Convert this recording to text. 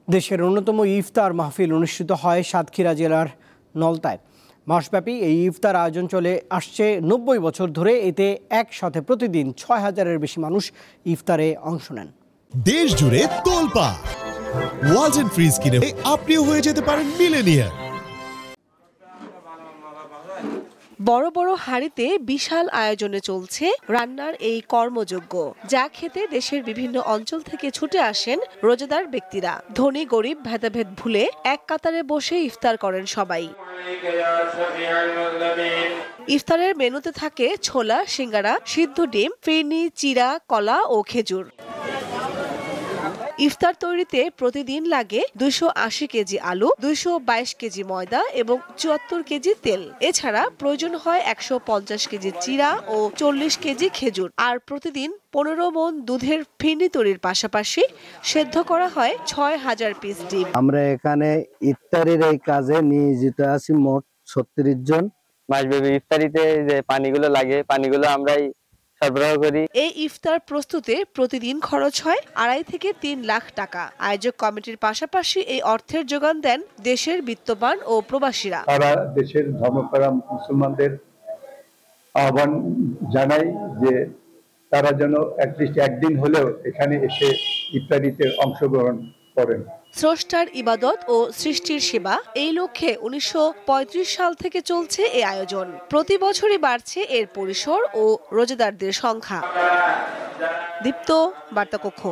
দেশের অন্যতম ইফতার মাহফিল অনুষ্ঠিত হয় সাতক্ষীরা জেলার নলতায়। মাসব্যাপী এই ইফতার আয়োজন চলে আসছে ৯০ বছর ধরে। এতে একসাথে প্রতিদিন ৬,০০০-এর বেশি মানুষ ইফতারে অংশ নেন। দেশ জুড়ে তোলপা ওয়ালটন ফ্রিজ কিনে আপনিও হয়ে যেতে পারেন মিলেনিয়ার। বড় বড় হাঁড়িতে বিশাল আয়োজনে চলছে রান্নার এই কর্মযজ্ঞ, যা খেতে দেশের বিভিন্ন অঞ্চল থেকে ছুটে আসেন রোজাদার ব্যক্তিরা। ধনী গরিব ভেদাভেদ ভুলে এক কাতারে বসে ইফতার করেন সবাই। ইফতারের মেনুতে থাকে ছোলা, সিঙ্গারা, সিদ্ধ ডিম, ফিরনি, চিড়া, কলা ও খেজুর। ইফতার তৈরিতে প্রতিদিন লাগে ২৮০ কেজি আলু, ২২২ কেজি ময়দা এবং ৭৪ কেজি তেল। এছাড়া প্রয়োজন হয় ১৫০ কেজি চিড়া ও ৪০ কেজি খেজুর। আর প্রতিদিন ১৫ মণ দুধের ফিরনি তৈরির পাশাপাশি সেদ্ধ করা হয় ৬,০০০ পিস ডিম। আমরা এখানে ইফতারির এই কাজে নিয়োজিত আছি মোট ৩৬ জন। মাসব্যাপী ইফতারিতে যে পানিগুলো লাগে, পানিগুলো আমরাই সরবরাহ করি। এই ইফতার প্রস্তুতে প্রতিদিন খরচ হয় ২.৫ থেকে ৩ লাখ টাকা। আয়োজক কমিটির পাশাপাশি এই অর্থের যোগান দেন দেশের বিত্তবান ও প্রবাসীরা। তারা দেশের ধর্মপ্রাণ মুসলমানদের আহ্বান জানাই যে তারা যেন অ্যাটলিস্ট একদিন হলেও এখানে এসে ইফতারিতে অংশগ্রহণ করেন। স্রষ্টার ইবাদত ও সৃষ্টির সেবা, এই লক্ষ্যে ১৯৩৫ সাল থেকে চলছে এই আয়োজন। প্রতি বছরই বাড়ছে এর পরিসর ও রোজাদারদের সংখ্যা। দীপ্ত, বার্তা কক্ষ।